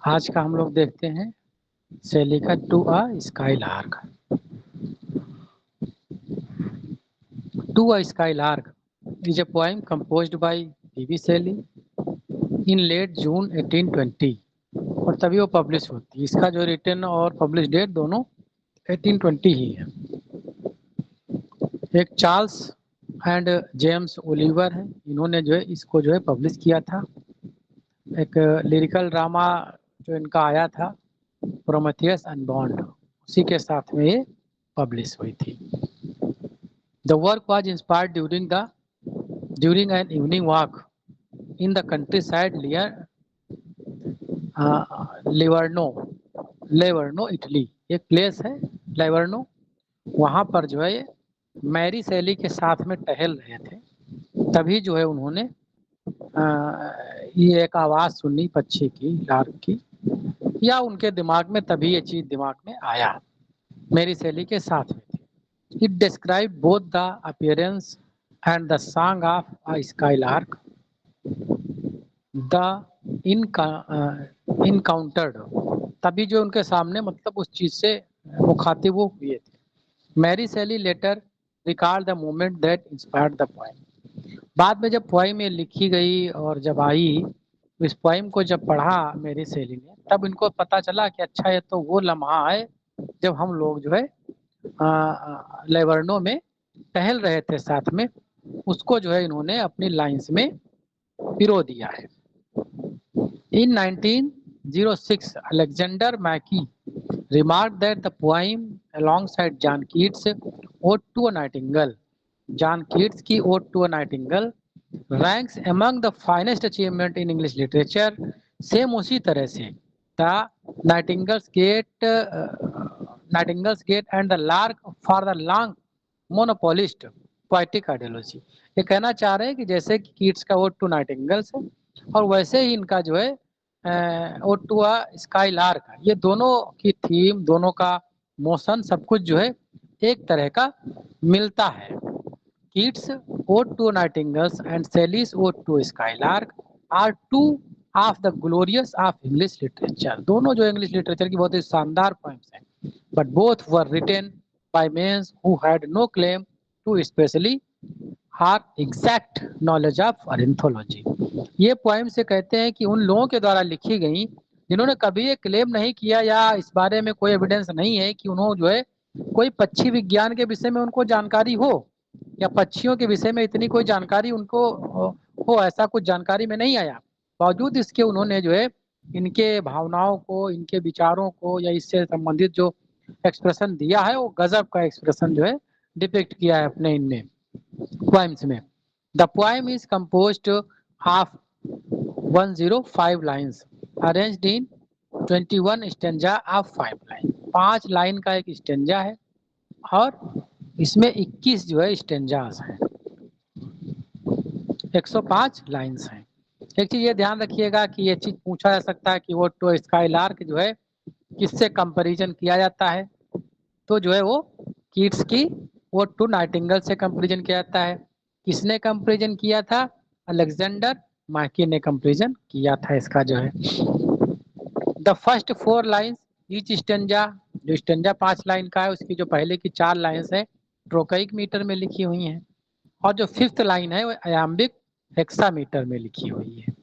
आज का हम लोग देखते हैं शैली का to a skylark. To a skylark is a poem composed by P B Shelley in late जून 1820 और तभी वो पब्लिश होती है। इसका जो रिटन और पब्लिश डेट दोनों 1820 ही है। एक चार्ल्स एंड जेम्स ओलिवर है, इन्होंने जो है इसको जो है पब्लिश किया था। एक लिरिकल ड्रामा जो इनका आया था प्रोमेथियस अनबॉर्न्ड, उसी के साथ में ये पब्लिश हुई थी। The work was inspired during an evening walk in the countryside near Livorno Italy. एक प्लेस है लेवर्नो, वहाँ पर जो है मैरी शैली के साथ में टहल रहे थे, तभी जो है उन्होंने ये एक आवाज़ सुनी पक्षी की, लार्क की, या उनके दिमाग में तभी ये चीज़ दिमाग में आया, मैरी शैली के साथ में थी। It described both the appearance and the song of a skylark. The encountered, तभी जो उनके सामने मतलब उस चीज से मुखातिब वो हुए थे। Mary Shelley later record the moment that inspired the poem. बाद में जब पोएम ये लिखी गई और जब आई, इस पोएम को जब पढ़ा मैरी शैली ने, तब इनको पता चला कि अच्छा ये तो वो लम्हा है जब हम लोग जो है लेवर्नो में टहल रहे थे साथ में, उसको जो है इन्होंने अपनी लाइंस में पिरो दिया है। इन 1906 Alexander मैकी remarked that the poem alongside John Keats' Ode to a Nightingale, John Keats की Ode to a Nightingale ranks among the finest achievement in English literature। Same उसी तरह से the nightingales gate and the lark for the long monopolist poetic ideology. ये कहना चाह रहे हैं कि जैसे कि कीट्स का Ode to Nightingales है और वैसे ही इनका जो है Ode to a Skylark, ये दोनों की थीम, दोनों का मोशन, सब कुछ जो है एक तरह का मिलता है। Keats' Ode to Nightingales and Shelley's Ode to Skylark are two of the glorious of English literature। दोनों जो इंग्लिश लिटरेचर की बहुत ही शानदार पोएम्स हैं, but both were written by men who had no claim to especially or exact knowledge of ornithology। ये poem से कहते हैं कि उन लोगों के द्वारा लिखी गई जिन्होंने कभी ये क्लेम नहीं किया या इस बारे में कोई एविडेंस नहीं है कि उन्होंने जो है कोई पक्षी विज्ञान के विषय में उनको जानकारी हो या पक्षियों के विषय में इतनी कोई जानकारी उनको हो, ऐसा कुछ जानकारी में नहीं आया। बावजूद इसके उन्होंने जो है इनके भावनाओं को, इनके विचारों को या इससे संबंधित जो एक्सप्रेशन दिया है, वो गजब का एक्सप्रेशन जो है डिपिक्ट किया है अपने इनमें पोएम्स में। The poem is composed of 105 lines arranged in 21 stanza of 5 line. 5 line का एक स्टेंजा है और इसमें 21 जो है स्टेंजास हैं, 105 लाइन्स हैं। एक चीज ये ध्यान रखिएगा कि ये चीज पूछा जा सकता है कि वो टू स्काईलार्क जो है किससे कंपैरिजन किया जाता है, तो जो है वो कीट्स की वो टू नाइटिंगेल से कंपैरिजन किया जाता है। किसने कंपैरिजन किया था? अलेक्जेंडर मैकी ने कंपैरिजन किया था इसका जो है। The first 4 lines each stanza, जो स्टेंजा 5 लाइन का है उसकी जो पहले की 4 लाइन्स है ट्रोकैइक मीटर में लिखी हुई हैं, और जो 5th लाइन है वो अयाम्बिक हेक्सामीटर में लिखी हुई है।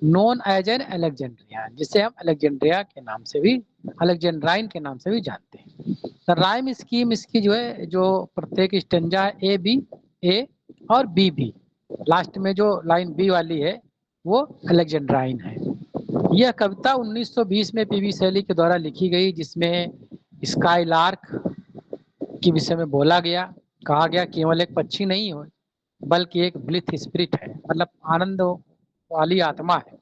नोन एज एन अलेक्जेंड्रिया, जिसे हम अलेक्जेंड्रिया के नाम से भी, अलेक्जेंड्राइन के नाम से भी जानते हैं। द राइम स्कीम इसकी जो है, जो प्रत्येक स्टेंजा है ए बी, ए और बी बी, लास्ट में जो लाइन बी वाली है वो अलेक्जेंड्राइन है। यह कविता 1920 में पीबी शैली के द्वारा लिखी गई, जिसमें स्काईलार्क के विषय में बोला गया, कहा गया केवल एक पक्षी नहीं हो बल्कि एक ब्लिथ स्पिरिट है, मतलब आनंद वाली आत्मा है,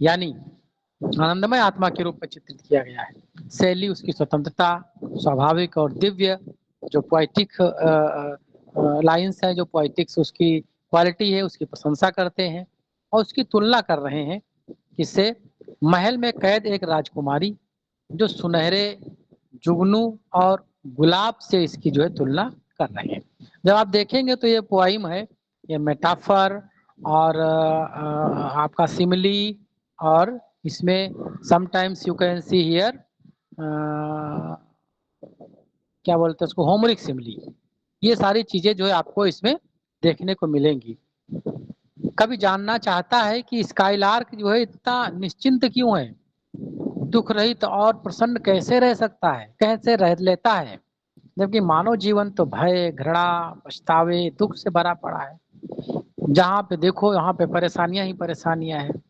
यानी आनंदमय आत्मा के रूप में चित्रित किया गया है। शैली, उसकी स्वतंत्रता, स्वाभाविक और दिव्य जो पोएटिक लाइंस है, जो पोएटिक्स उसकी क्वालिटी है, उसकी प्रशंसा करते हैं और उसकी तुलना कर रहे हैं किससे? महल में कैद एक राजकुमारी जो सुनहरे जुगनू और गुलाब से इसकी जो है तुलना कर रहे हैं। जब आप देखेंगे तो ये पोइम है, ये मेटाफर और आपका सिमिली और इसमें sometimes you can see here क्या बोलते हैं उसको, होमरिक सिमली। ये सारी चीजें जो है आपको इसमें देखने को मिलेंगी। कभी जानना चाहता है कि स्काईलार्क जो है इतना निश्चिंत क्यों है, दुख रहित और प्रसन्न कैसे रह सकता है, कैसे रह लेता है, जबकि मानव जीवन तो भय, घृणा, पछतावे, दुख से भरा पड़ा है। जहाँ पे देखो यहाँ पे परेशानियां ही परेशानियां हैं।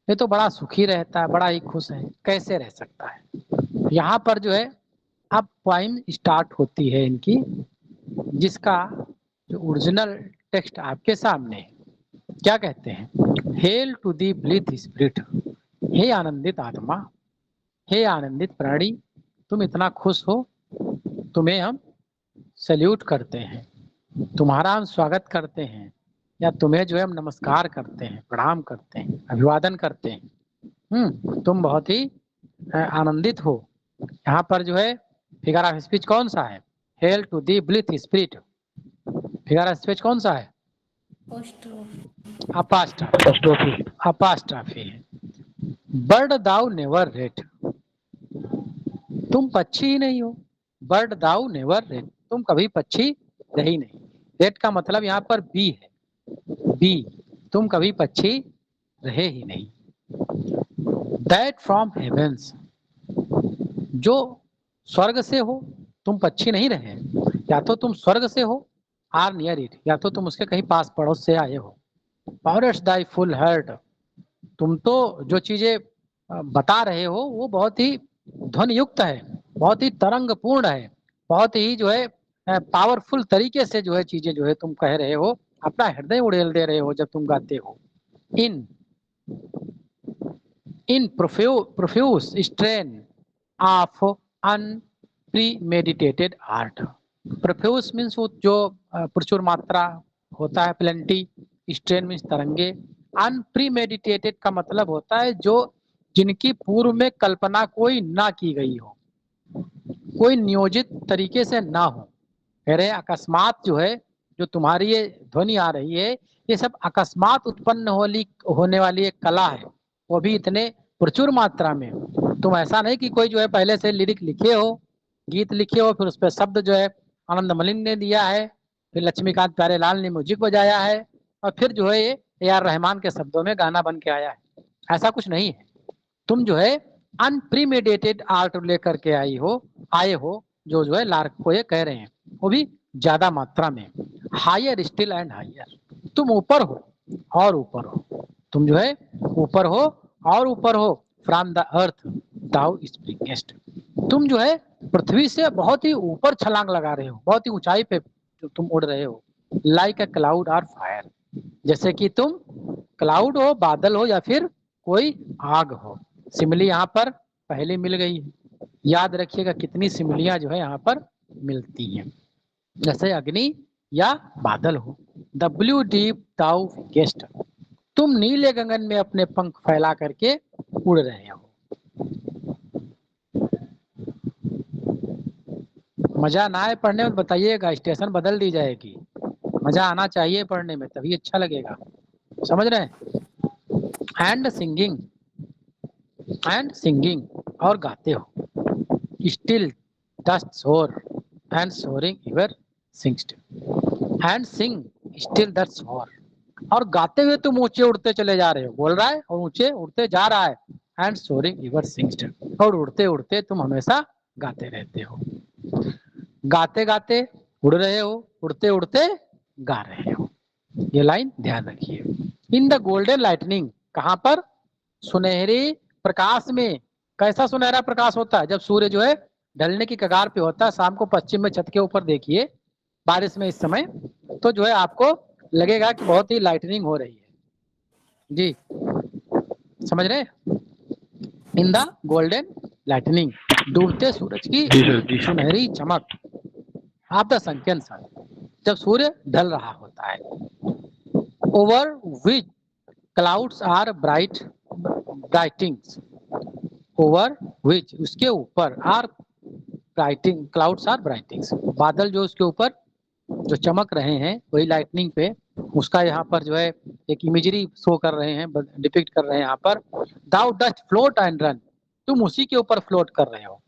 ये तो बड़ा सुखी रहता है, बड़ा ही खुश है, कैसे रह सकता है। यहाँ पर जो है अब पोइम स्टार्ट होती है इनकी, जिसका जो ओरिजिनल टेक्स्ट आपके सामने है। क्या कहते हैं, hello to thee blithe spirit, हे आनंदित आत्मा, हे आनंदित प्राणी, तुम इतना खुश हो, तुम्हें हम सल्यूट करते हैं, तुम्हारा हम स्वागत करते हैं, या तुम्हें जो है हम नमस्कार करते हैं, प्रणाम करते हैं, अभिवादन करते हैं। तुम बहुत ही आनंदित हो। यहाँ पर जो है फिगर ऑफ स्पीच कौन सा है, hail to thee blithe spirit. Figure of speech कौन सा है, अपास्ट्रॉफी, अपास्ट्रॉफी है। बर्ड दाउ नेवर रेट, तुम पक्षी ही नहीं हो। बर्ड दाउ नेवर रेट, तुम कभी पक्षी रही नहीं। रेट का मतलब यहाँ पर बी है, बी, तुम कभी पक्षी रहे ही नहीं। दैट फ्रॉम हेवेंस, जो स्वर्ग से हो, तुम पक्षी नहीं रहे, या तो तुम स्वर्ग से हो, आर नियर इट, या तो तुम उसके कहीं पास पड़ोस से आए हो। पावरस दाई फुल हर्ट, तुम तो जो चीजें बता रहे हो वो बहुत ही ध्वनि युक्त है, बहुत ही तरंगपूर्ण है, बहुत ही जो है पावरफुल तरीके से जो है चीजें जो है तुम कह रहे हो, अपना हृदय उड़ेल दे रहे हो जब तुम गाते हो। In in profuse strain of unpremeditated art. Profuse means जो प्रचुर मात्रा होता है, प्लेंटी, स्ट्रेन मीन्स तरंगे, अनप्रीमेडिटेटेड का मतलब होता है जो जिनकी पूर्व में कल्पना कोई ना की गई हो, कोई नियोजित तरीके से ना हो। कह रहे अकस्मात जो है, जो तुम्हारी ये ध्वनि आ रही है, ये सब अकस्मात उत्पन्न होने वाली एक कला है, वो भी इतने प्रचुर मात्रा में। तुम ऐसा नहीं कि कोई जो है पहले से लिरिक लिखे हो, गीत लिखे हो, फिर उस पर शब्द जो है आनंद मलिन ने दिया है, फिर लक्ष्मीकांत प्यारेलाल ने म्यूजिक बजाया है, और फिर जो है ये AR रहमान के शब्दों में गाना बन के आया है। ऐसा कुछ नहीं है। तुम जो है अनप्रीमेडिटेटेड आर्ट लेकर के आए हो, जो है लार्क को ये कह रहे हैं, वो भी ज्यादा मात्रा में। हायर स्टिल एंड हायर, तुम ऊपर हो और ऊपर हो, तुम जो है ऊपर हो और ऊपर हो। फ्रॉम द अर्थ दाउ स्प्रिंगेस्ट, तुम जो है पृथ्वी से बहुत ही ऊपर छलांग लगा रहे हो, बहुत ही ऊंचाई पे तुम उड़ रहे हो। लाइक अ क्लाउड और फायर, जैसे कि तुम क्लाउड हो, बादल हो, या फिर कोई आग हो। सिमली यहाँ पर पहले मिल गई है। याद रखिएगा कितनी सिमलियां जो है यहाँ पर मिलती हैं, जैसे अग्नि या बादल हो। The blue deep thou guest, तुम नीले गगन में अपने पंख फैला करके उड़ रहे हो। मजा ना आए पढ़ने में बताइएगा, स्टेशन बदल दी जाएगी। मजा आना चाहिए पढ़ने में, तभी अच्छा लगेगा। समझ रहे हैं। एंड सिंगिंग और गाते हो। Still dost soar and soaring your sings, and sing still that soar, और गाते हुए तुम ऊंचे उड़ते चले जा रहे हो, बोल रहा है और ऊंचे उड़ते जा रहा है। एंड सोरिंग यूर सिंग्स, और उड़ते उड़ते तुम हमेशा गाते रहते हो। गाते गाते उड़ रहे हो, उड़ते उड़ते गा रहे हो। ये लाइन ध्यान रखिए। इन द गोल्डन लाइटनिंग, कहां पर, सुनहरे प्रकाश में। कैसा सुनहरा प्रकाश होता है, जब सूर्य जो है ढलने की कगार पे होता है, शाम को पश्चिम में छत के ऊपर देखिए, बारिश में इस समय, तो जो है आपको लगेगा कि बहुत ही लाइटनिंग हो रही है। जी समझ रहे हैं। इन द गोल्डन लाइटनिंग, डूबते सूरज की सुनहरी चमक। ऑफ द सनकेन सन, जब सूर्य ढल रहा होता है। Over which clouds are brightings, over which, उसके ऊपर, are brighting, clouds are brightings, बादल जो उसके ऊपर जो चमक रहे हैं वही लाइटनिंग पे, उसका यहाँ पर जो है एक इमेजरी शो कर रहे हैं, डिपिक्ट कर रहे हैं यहाँ पर। दाउ डस्ट फ्लोट एंड रन, तुम उसी के ऊपर फ्लोट कर रहे हो।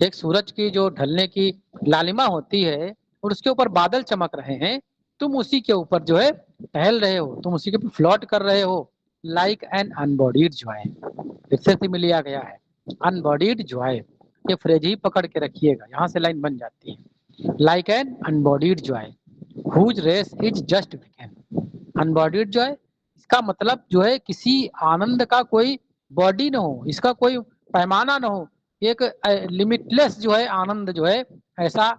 एक सूरज की जो ढलने की लालिमा होती है और उसके ऊपर बादल चमक रहे हैं, तुम उसी के ऊपर जो है टहल रहे हो, तुम उसी के ऊपर फ्लोट कर रहे हो, लाइक एन अनबॉडीड जॉय। फिर से लिया गया है अनबॉडीड जॉय, ये फ्रेज ही पकड़ के रखिएगा, यहाँ से लाइन बन जाती है। Like an unbodied joy whose race is just begin. Unbodied joy, इसका मतलब जो है किसी आनंद का कोई बॉडी न हो, इसका कोई पैमाना न हो, एक लिमिटलेस जो है आनंद जो है ऐसा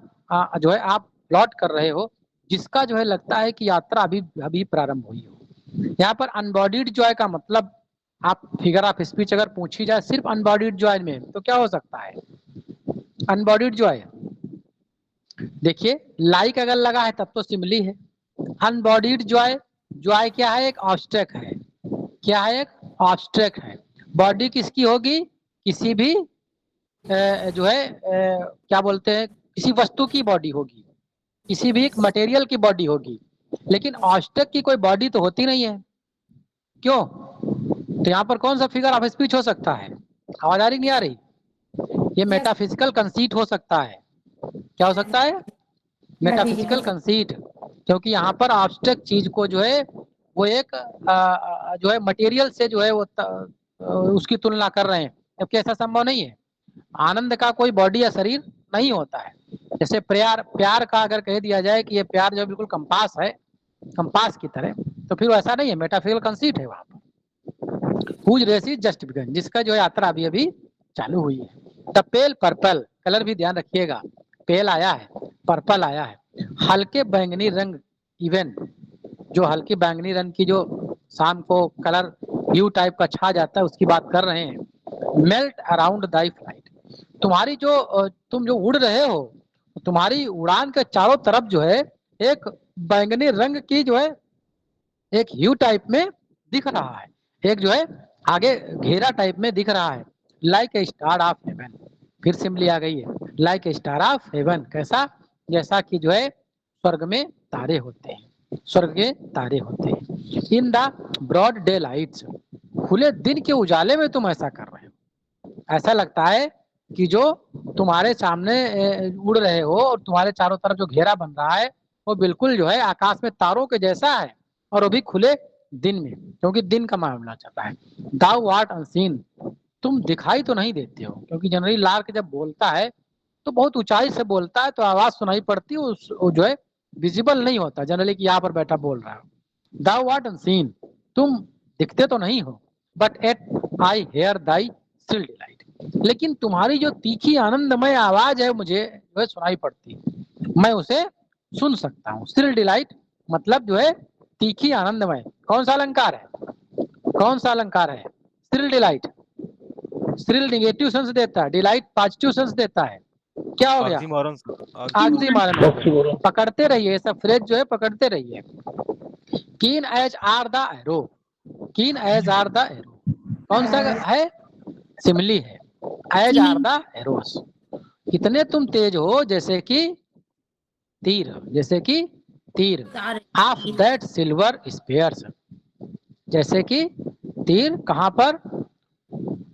जो है आप प्लॉट कर रहे हो, जिसका जो है लगता है कि यात्रा अभी अभी प्रारंभ हुई हो। यहाँ पर अनबॉडीड जॉय का मतलब, आप फिगर ऑफ स्पीच अगर पूछी जाए सिर्फ अनबॉडीड जॉय में, तो क्या हो सकता है अनबॉडीड जॉय? देखिए लाइक अगर लगा है तब तो सिमिली है। अनबॉडीड जॉय, जॉय क्या है? एक ऑब्स्ट्रैक्ट है। क्या है? एक ऑब्स्ट्रैक्ट है। बॉडी किसकी होगी? किसी भी जो है क्या बोलते हैं, किसी वस्तु की बॉडी होगी, किसी भी एक मटेरियल की बॉडी होगी, लेकिन ऑब्स्ट्रैक्ट की कोई बॉडी तो होती नहीं है। क्यों? तो यहाँ पर कौन सा फिगर ऑफ स्पीच हो सकता है? आवाज आ रही नहीं आ रही? ये मेटाफिजिकल कंसीट हो सकता है। क्या हो सकता है? मेटाफिजिकल कंसीट, क्योंकि यहाँ पर ऑब्स्ट्रैक्ट चीज को जो है वो एक जो है मटेरियल से जो है वो उसकी तुलना कर रहे हैं, जबकि ऐसा संभव नहीं है। आनंद का कोई बॉडी या शरीर नहीं होता है। जैसे प्यार, प्यार का अगर कह दिया जाए कि ये प्यार जो बिल्कुल कंपास है, कंपास की तरह, तो फिर वैसा नहीं है, मेटाफिजिकल कंसीट है वहां पर। Whose race is just begun, जिसका जो यात्रा अभी अभी चालू हुई है। द पेल पर्पल, कलर भी ध्यान रखिएगा, पेल आया है, पर्पल आया है, हल्के बैंगनी रंग, इवन जो हल्की बैंगनी रंग की जो शाम को कलर ब्लू टाइप का छा जाता है उसकी बात कर रहे हैं। मेल्ट अराउंड दाई फ्लाइट, तुम्हारी जो तुम जो उड़ रहे हो, तुम्हारी उड़ान के चारों तरफ जो है एक बैंगनी रंग की जो है एक ह्यू टाइप में दिख रहा है, एक जो है आगे घेरा टाइप में दिख रहा है। Like A star of haven, फिर सिंपली आ गई है, like A star of haven, कैसा? जैसा कि जो है स्वर्ग में तारे होते हैं, स्वर्ग के तारे होते हैं। In the broad daylights, खुले दिन के उजाले में तुम ऐसा कर रहे हो। ऐसा लगता है कि जो तुम्हारे सामने उड़ रहे हो और तुम्हारे चारों तरफ जो घेरा बन रहा है वो बिल्कुल जो है आकाश में तारों के जैसा है, और वो भी खुले दिन में, क्योंकि दिन का मामला चलता है। दाउ आर्ट अनसीन, तुम दिखाई तो नहीं देते हो, क्योंकि जनरली लार्क जब बोलता है तो बहुत ऊंचाई से बोलता है, तो आवाज सुनाई पड़ती है, वो जो है विजिबल नहीं होता जनरली कि यहाँ पर बैठा बोल रहा है। दाउ आर्ट अनसीन, तुम दिखते तो नहीं हो, but yet I hear thy still delight, लेकिन तुम्हारी जो तीखी आनंदमय आवाज है मुझे वह सुनाई पड़ती है, मैं उसे सुन सकता हूँ। स्टिल डिलाइट मतलब जो है तीखी आनंदमय। कौन सा अलंकार है? कौन सा अलंकार है? Still delight. Still negative sense देता है, डिलाइट पॉजिटिव सेंस देता है। क्या हो गया? ऑक्सीमोरन। पकड़ते रहिए, सब फ्रेज जो है पकड़ते रहिए। कीन एज आर द एरो, कीन एज आर द एरो, कौन सा है? सिमली है। एज आर द एरोस, कितने तुम तेज हो जैसे कि तीर, जैसे कि तीर। ऑफ दैट सिल्वर स्पेयर्स, जैसे कि तीर कहाँ पर?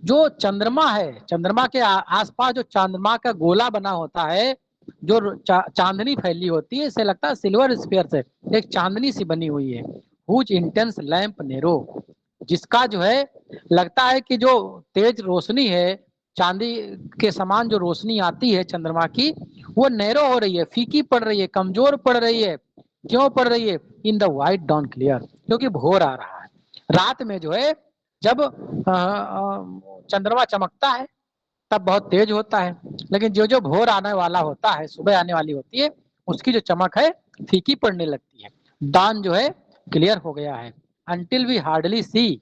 जो चंद्रमा है, चंद्रमा के आसपास जो चंद्रमा का गोला बना होता है, जो चांदनी फैली होती है, इसे लगता है सिल्वर स्पेयर से एक चांदनी सी बनी हुई है। हुज इंटेंस लैंप नेरो, जिसका जो है लगता है कि जो तेज रोशनी है, चांदी के समान जो रोशनी आती है चंद्रमा की, वो नैरो हो रही है, फीकी पड़ रही है, कमजोर पड़ रही है। क्यों पड़ रही है? In the white dawn clear, क्योंकि भोर आ रहा है। रात में जो है जब चंद्रमा चमकता है तब बहुत तेज होता है, लेकिन जो जो भोर आने वाला होता है, सुबह आने वाली होती है, उसकी जो चमक है फीकी पड़ने लगती है। दान जो है क्लियर हो गया है। अंटिल वी हार्डली सी,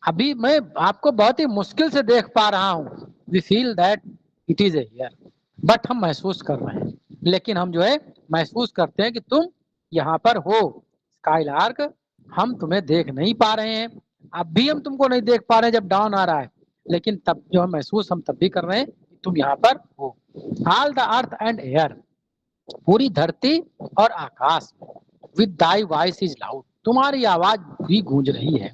अभी मैं आपको बहुत ही मुश्किल से देख पा रहा हूँ। We feel that it is here, but हम महसूस कर रहे हैं, लेकिन हम जो है महसूस करते हैं कि तुम यहाँ पर हो। स्काईलार्क, हम तुम्हें देख नहीं पा रहे हैं, अब भी हम तुमको नहीं देख पा रहे हैं जब डाउन आ रहा है, लेकिन तब जो हम महसूस हम तब भी कर रहे हैं कि तुम यहाँ पर हो। All the earth and air, पूरी धरती और आकाश with thy voice is loud, तुम्हारी आवाज भी गूंज रही है।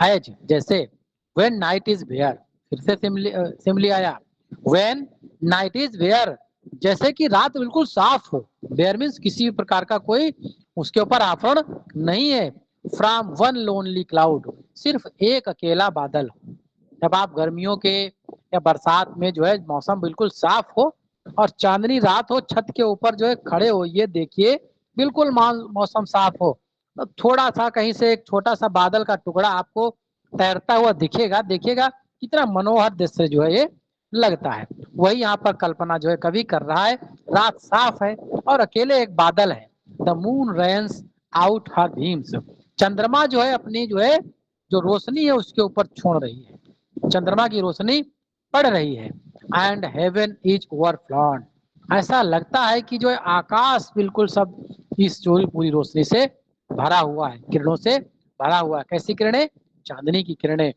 एज जैसे व्हेन नाइट इज वेयर, फिर से सिमली आया, व्हेन नाइट इज वेयर, जैसे कि रात बिल्कुल साफ हो। वेयर मीन्स किसी भी प्रकार का कोई उसके ऊपर आवरण नहीं है। फ्रॉम वन लोनली क्लाउड, सिर्फ एक अकेला बादल हो। जब आप गर्मियों के या बरसात में जो है मौसम बिल्कुल साफ हो और चांदनी रात हो, छत के ऊपर जो है खड़े हो, ये देखिए बिल्कुल मौसम साफ हो, तो थोड़ा सा कहीं से एक छोटा सा बादल का टुकड़ा आपको तैरता हुआ दिखेगा, देखिएगा कितना मनोहर दृश्य जो है ये लगता है। वही यहाँ पर कल्पना जो है कवि कर रहा है। रात साफ है और अकेले एक बादल है। The moon rains out her beams, चंद्रमा जो है अपनी जो है जो रोशनी है उसके ऊपर छोड़ रही है, चंद्रमा की रोशनी पड़ रही है। एंड हेवन इज ओवरफ्लॉन, ऐसा लगता है कि जो है आकाश बिल्कुल सब इस जो पूरी रोशनी से भरा हुआ है, किरणों से भरा हुआ है। कैसी किरणें? चांदनी की किरणें।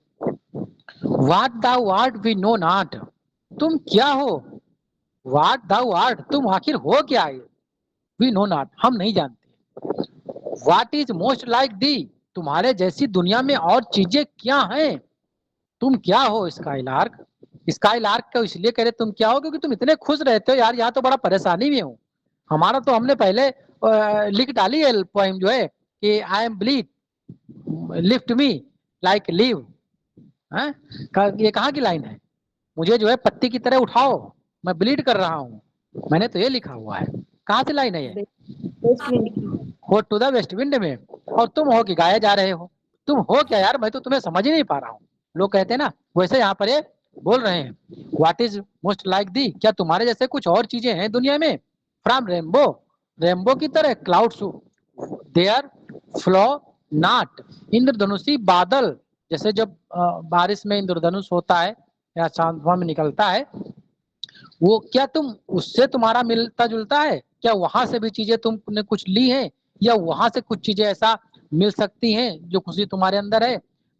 What thou art we know not, तुम क्या हो? व्हाट दाउ आर्ट, तुम आखिर हो क्या? वी नो नॉट, हम नहीं जानते। What is most like the, तुम्हारे जैसी दुनिया में और चीजें क्या हैं? तुम क्या हो? स्काई लार्क, स्काई लार्क को इसलिए कह रहे तुम क्या हो क्योंकि तुम इतने खुश रहते हो यार, यहाँ तो बड़ा परेशानी में हूँ। हमारा तो हमने पहले लिख डाली है पोएम जो है कि I am bleed lift me like leave. ये कहाँ की लाइन है? मुझे जो है पत्ती की तरह उठाओ, मैं ब्लीड कर रहा हूँ। मैंने तो ये लिखा हुआ है। कहाँ से लाइन है ये? वेस्ट विंड की। हो टू द वेस्ट विंड में। और तुम हो कि गाए जा रहे हो? तुम हो क्या यार, मैं तो तुम्हें समझ ही नहीं पा रहा हूँ। लोग कहते हैं ना, वैसे यहाँ पर ये बोल रहे हैं। What is most like the, क्या तुम्हारे जैसे कुछ और चीजें हैं दुनिया में? फ्रॉम रेनबो, रेनबो की तरह क्लाउड्स देयर फ्लो नॉट, इंद्रधनुषी बादल, जैसे जब बारिश में इंद्रधनुष होता है या चांदवा में निकलता है, वो क्या तुम उससे तुम्हारा मिलता जुलता है क्या? वहां से भी चीजें तुमने कुछ ली हैं या वहां से कुछ चीजें ऐसा मिल सकती हैं जो खुशी तुम्हारे अंदर है?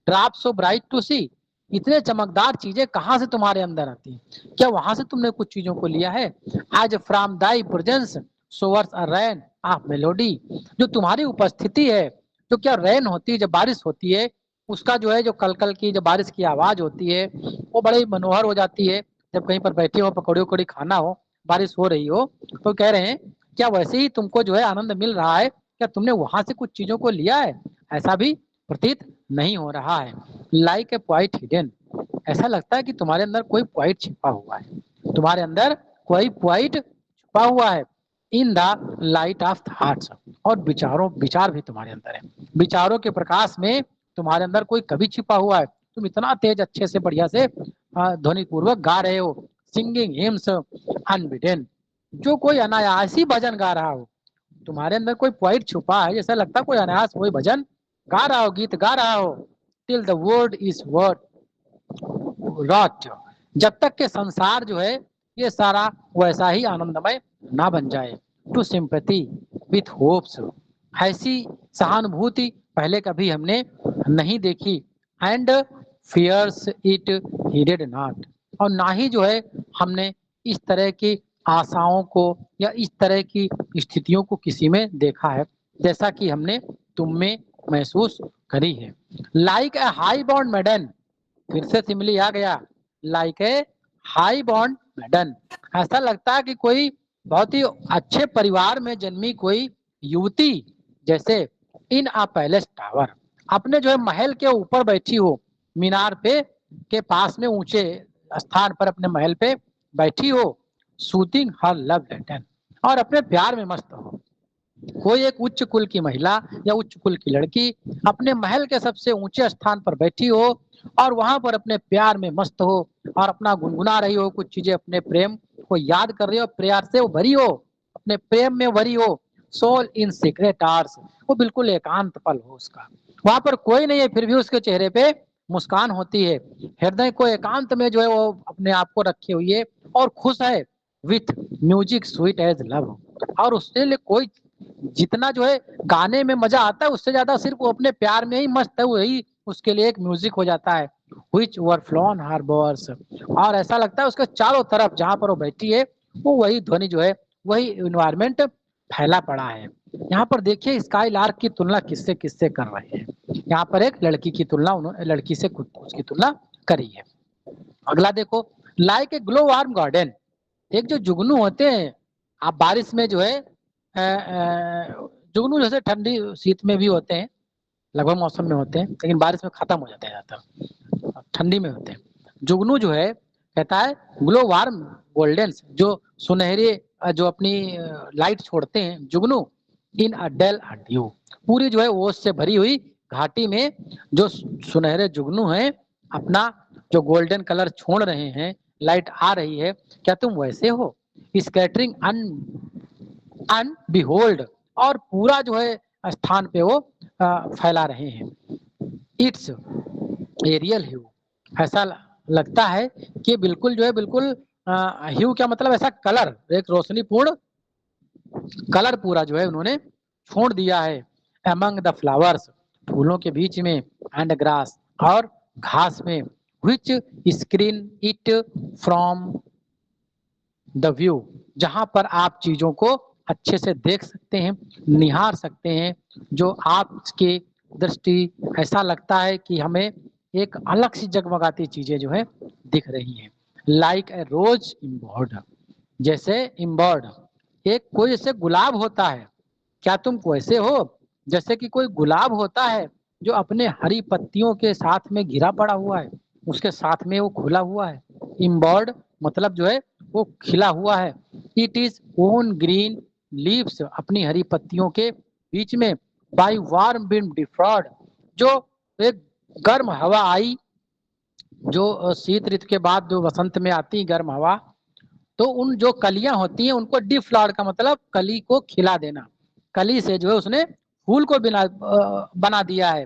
ड्रॉप सो ब्राइट टू सी, इतने चमकदार चीजें कहाँ से तुम्हारे अंदर आती हैं? क्या वहां से तुमने कुछ चीजों को लिया है? आज from thy presence showers a rain of melody, जो तुम्हारी उपस्थिति है, जो क्या रैन होती है, जब बारिश होती है उसका जो है जो कलकल की जो बारिश की आवाज होती है वो बड़ी मनोहर हो जाती है। जब कहीं पर बैठे हो, पकौड़ी उकौड़ी खाना हो, बारिश हो रही हो, तो कह रहे हैं क्या वैसे ही तुमको जो है आनंद मिल रहा है? क्या तुमने वहां से कुछ चीजों को लिया है? ऐसा भी प्रतीत नहीं हो रहा है। लाइक ए पॉइंट हिडन, ऐसा लगता है कि तुम्हारे अंदर कोई पॉइंट छिपा हुआ है, तुम्हारे अंदर कोई पॉइंट छिपा हुआ है। In the light of thoughts, और विचार भी तुम्हारे अंदर है, विचारों के प्रकाश में तुम्हारे अंदर कोई कवि छिपा हुआ है। तुम इतना तेज अच्छे से बढ़िया से ध्वनि पूर्वक गा रहे हो, सिंगिंग हिम्स अनबिडन, जो कोई अनायास ही भजन गा रहा हो। तुम्हारे अंदर कोई पॉइंट छुपा है, जैसा लगता है कोई अनायास कोई भजन गा रहा हो, गीत गा रहा हो। Till the world is word wrought, जब तक के संसार जो है ये सारा वैसा ही आनंदमय ना बन जाए। टू सिंपैथी विथ होप्स, ऐसी सहानुभूति पहले कभी हमने नहीं देखी। एंड फियर्स इट हीडेड नॉट, और ना ही जो है हमने इस तरह की आशाओं को या इस तरह की स्थितियों को किसी में देखा है जैसा कि हमने तुम में महसूस करी है। लाइक ए हाई बॉन्ड मेडन, फिर से सिमली आ गया, लाइक ए हाई बॉन्ड मेडन, ऐसा लगता है कि कोई बहुत ही अच्छे परिवार में जन्मी कोई युवती जैसे इन अ पैलेस टावर, अपने जो है महल के ऊपर बैठी हो, मीनार पे के पास में ऊंचे स्थान पर अपने महल पे बैठी हो, सूथिंग हर लव लेटन, और अपने प्यार में मस्त हो। कोई एक उच्च कुल की महिला या उच्च कुल की लड़की अपने महल के सबसे ऊंचे स्थान पर बैठी हो और वहां पर अपने प्यार में मस्त हो और अपना गुनगुना रही हो, कुछ चीजें अपने प्रेम को याद कर रही हो, प्यार से वो भरी हो, अपने प्रेम में भरी हो। सोल इन सीक्रेट आर्स, वो बिल्कुल एकांत पल हो उसका, वहां पर कोई नहीं है फिर भी उसके चेहरे पे मुस्कान होती है। हृदय को एकांत में जो है वो अपने आप को रखे हुई है और खुश है। With music sweet as love, और उसके लिए कोई जितना जो है गाने में मजा आता है उससे ज्यादा सिर्फ वो अपने प्यार में ही मस्त है, वही उसके लिए एक म्यूजिक हो जाता है। व्हिच वर फ्लोन हार्बर्स, और ऐसा लगता है उसके चारों तरफ जहां पर वो बैठी है वो वही ध्वनि जो है वही इन्वायरमेंट फैला पड़ा है। यहाँ पर देखिए स्काई लार्क की तुलना किससे किससे कर रहे हैं। यहाँ पर एक लड़की की तुलना उन्होंने लड़की से उसकी तुलना करी है। अगला देखो, like a glow warm garden, एक जो जुगनू होते हैं, आप बारिश में जो है जुगनू जैसे ठंडी शीत में भी होते हैं, लगभग मौसम में होते हैं, लेकिन बारिश में खत्म हो जाते हैं ज्यादातर, ठंडी में होते हैं। जुगनू जो है कहता है ग्लो वार्म गोल्डन, जो सुनहरे जो अपनी लाइट छोड़ते हैं जुगनू, इन अ डेल ड्यू, पूरी जो है ओस से भरी हुई घाटी में जो सुनहरे जुगनू हैं अपना जो गोल्डन कलर छोड़ रहे हैं, लाइट आ रही है, क्या तुम वैसे हो? स्कैटरिंग अन बिहोल्ड, और पूरा जो है स्थान पे वो फैला रहे हैं। इट्स एरियल ह्यू, ऐसा लगता है कि बिल्कुल जो है बिल्कुल ह्यू क्या मतलब ऐसा कलर, एक रोशनीपूर्ण कलर पूरा जो है उन्होंने छोड़ दिया है। अमंग द फ्लावर्स, फूलों के बीच में, एंड ग्रास, और घास में, which screen it from the view, जहां पर आप चीजों को अच्छे से देख सकते हैं, निहार सकते हैं, जो आपकी दृष्टि ऐसा लगता है कि हमें एक अलग सी जगमगाती चीजें जो है दिख रही हैं। लाइक ए रोज इम्बॉर्ड, जैसे इम्बॉर्ड एक कोई जैसे गुलाब होता है, क्या तुम वैसे हो जैसे कि कोई गुलाब होता है जो अपने हरी पत्तियों के साथ में घिरा पड़ा हुआ है, उसके साथ में वो खुला हुआ है। इम्बॉर्ड मतलब जो है वो खिला हुआ है। It is own green leaves, अपनी हरी पत्तियों के बीच में, बाय वार्म विंड डिफ्रॉड, जो एक गर्म हवा आई, जो शीत ऋतु के बाद जो वसंत में आती गर्म हवा, तो उन जो कलियां होती हैं उनको डिफ्लॉड का मतलब कली को खिला देना, कली से जो है उसने फूल को बना दिया है।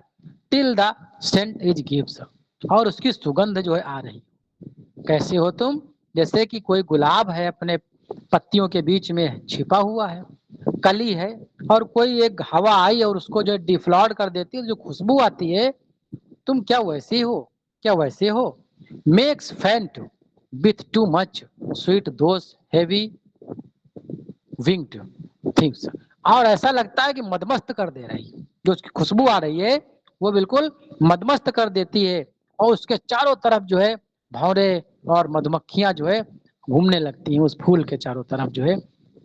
Till the scent is gives, और उसकी सुगंध जो है आ रही। कैसे हो तुम? जैसे कि कोई गुलाब है अपने पत्तियों के बीच में छिपा हुआ है, कली है, और कोई एक हवा आई और उसको जो डिफ्लॉड कर देती है, जो खुशबू आती है, तुम क्या वैसे हो? क्या वैसे हो? मेक्स फेंट with too much sweet those heavy winged things, और ऐसा लगता है कि मदमस्त कर दे रही है, जो उसकी खुशबू आ रही है वो बिल्कुल मदमस्त कर देती है, और उसके चारों तरफ जो है भौरे और मधुमक्खियां जो है घूमने लगती हैं उस फूल के चारों तरफ जो है।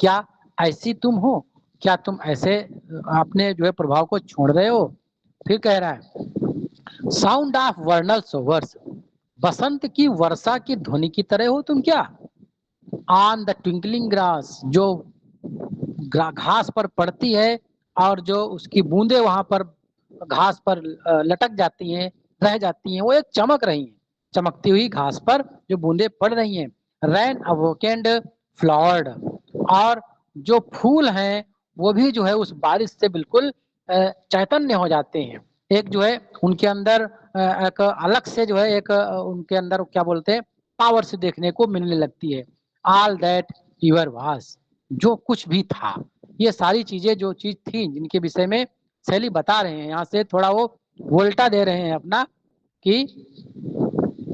क्या ऐसी तुम हो? क्या तुम ऐसे अपने जो है प्रभाव को छोड़ रहे हो? फिर कह रहा है साउंड ऑफ वर्नल सोवर्स, बसंत की वर्षा की ध्वनि की तरह हो तुम क्या? ऑन द ट्विंकलिंग ग्रास, जो घास पर पड़ती है और जो उसकी बूंदे वहां पर घास पर लटक जाती हैं, रह जाती हैं, वो एक चमक रही हैं, चमकती हुई घास पर जो बूंदे पड़ रही हैं। रैन अवोकेंड फ्लावर्ड, और जो फूल हैं वो भी जो है उस बारिश से बिल्कुल चैतन्य हो जाते हैं। एक जो है उनके अंदर एक अलग से जो है एक उनके अंदर क्या बोलते हैं पावर से देखने को मिलने लगती है। ऑल दैट यूर वास, जो कुछ भी था, ये सारी चीजें जो चीज थी जिनके विषय में शैली बता रहे हैं, यहाँ से थोड़ा वो वोल्टा दे रहे हैं अपना, कि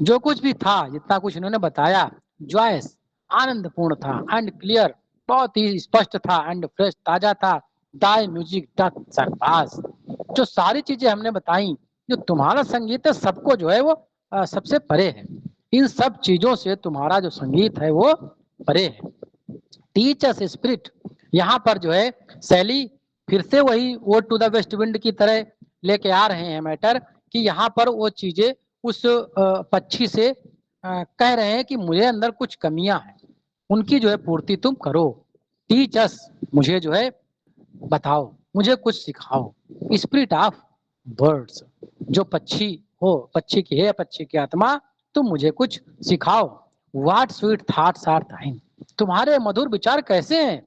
जो कुछ भी था, जितना कुछ इन्होंने बताया, जॉयस आनंदपूर्ण था, एंड क्लियर बहुत ही स्पष्ट था, एंड फ्रेश ताजा था, दाई म्यूजिक डथ सरपास, जो सारी चीजें हमने बताई, जो तुम्हारा संगीत है सबको जो है वो सबसे परे है, इन सब चीजों से तुम्हारा जो संगीत है वो परे है। टीच अस स्पिरिट, यहाँ पर जो है शैली फिर से वही वो टू द वेस्ट विंड की तरह लेके आ रहे हैं मैटर, कि यहाँ पर वो चीजें उस पक्षी से कह रहे हैं कि मुझे अंदर कुछ कमियां हैं, उनकी जो है पूर्ति तुम करो। टीच अस, मुझे जो है बताओ, मुझे कुछ सिखाओ। स्पिरिट ऑफ बर्ड्स, जो पक्षी हो, पक्षी की है, पक्षी की आत्मा, तुम मुझे कुछ सिखाओ। व्हाट स्वीट थॉट्स आर थाइन, तुम्हारे मधुर विचार कैसे हैं?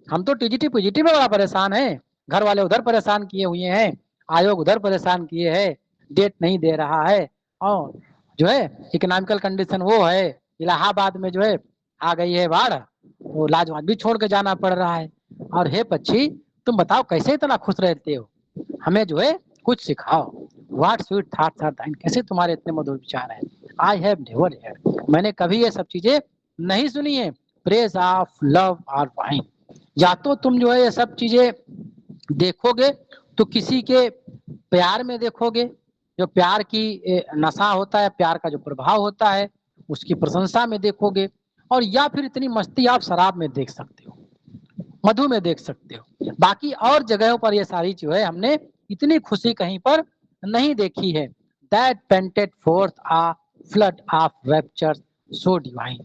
हम तो टीजीटी पीजीटी में बड़ा परेशान है, घर वाले उधर परेशान किए हुए हैं, आयोग उधर परेशान किए है, डेट नहीं दे रहा है, और जो है इकोनॉमिकल कंडीशन वो है, इलाहाबाद में जो है आ गई है बाढ़, वो लाजवाब भी छोड़ के जाना पड़ रहा है। और हे पक्षी, तुम बताओ कैसे इतना खुश रहते हो, हमें जो है कुछ सिखाओ। व्हाट स्वीट थॉट्स आर थाइन, कैसे तुम्हारे इतने मधुर विचार हैं? आई हैव नेवर हेard, मैंने कभी ये सब चीजें नहीं सुनी है। Praise of love or fine, या तो तुम जो है ये सब चीजें देखोगे तो किसी के प्यार में देखोगे, जो प्यार की नशा होता है, प्यार का जो प्रभाव होता है, उसकी प्रशंसा में देखोगे, और या फिर इतनी मस्ती आप शराब में देख सकते हो, मधु में देख सकते हो। बाकी और जगहों पर ये सारी जो है हमने इतनी खुशी कहीं पर नहीं देखी है। That panted forth a flood of rapture so divine.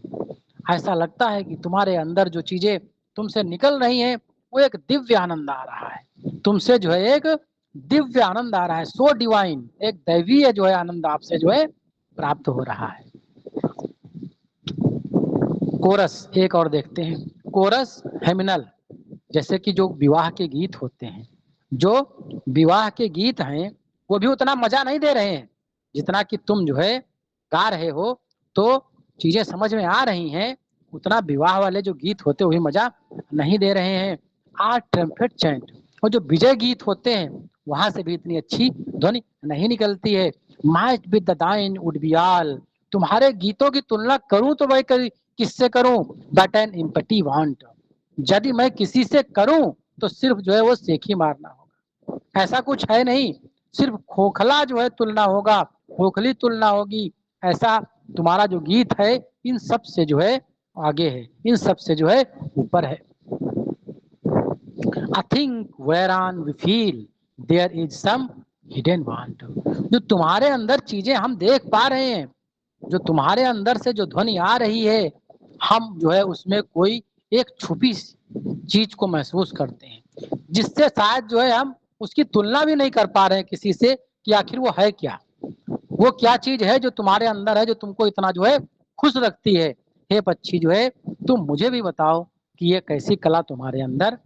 ऐसा लगता है कि तुम्हारे अंदर जो चीजें तुमसे निकल रही हैं वो एक दिव्य आनंद आ रहा है, तुमसे जो है एक दिव्य आनंद आ रहा है, सो डिवाइन, एक दैवीय जो है आनंद आपसे जो है प्राप्त हो रहा है। कोरस एक और देखते हैं, कोरस हेमिनल, जैसे कि जो विवाह के गीत होते हैं, जो विवाह के गीत हैं वो भी उतना मजा नहीं दे रहे हैं जितना कि तुम जो है गा रहे हो, तो चीजें समझ में आ रही हैं, उतना विवाह वाले जो गीत होते हैं वही मजा नहीं दे रहे हैं। आर ट्रम्पेट चैंट, और जो विजय गीत होते हैं वहां से भी इतनी अच्छी ध्वनि नहीं निकलती है। माइट विद द दाइन वुड बी ऑल, तुम्हारे गीतों की तुलना करूं तो भाई किससे करूं, बट एन इम्पटी वांट, यदि मैं किसी से करूं तो सिर्फ जो है वो सेखी मारना होगा, ऐसा कुछ है नहीं, सिर्फ खोखला जो है तुलना होगा, खोखली तुलना होगी। ऐसा तुम्हारा जो गीत है इन सब से जो है आगे है, इन सब से जो है ऊपर है। I think whereon we feel there is some hidden want, जो तुम्हारे अंदर चीजें हम देख पा रहे हैं, जो तुम्हारे अंदर से जो ध्वनि आ रही है, हम जो है उसमें कोई एक छुपी चीज को महसूस करते हैं, जिससे शायद जो है हम उसकी तुलना भी नहीं कर पा रहे हैं किसी से कि आखिर वो है क्या, वो क्या चीज है जो तुम्हारे अंदर है जो तुमको इतना जो है खुश रखती है। हे पक्षी जो है तुम मुझे भी बताओ कि ये कैसी कला तुम्हारे अंदर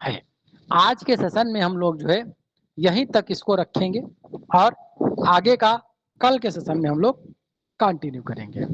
है। आज के सेशन में हम लोग जो है यहीं तक इसको रखेंगे और आगे का कल के सेशन में हम लोग कंटिन्यू करेंगे।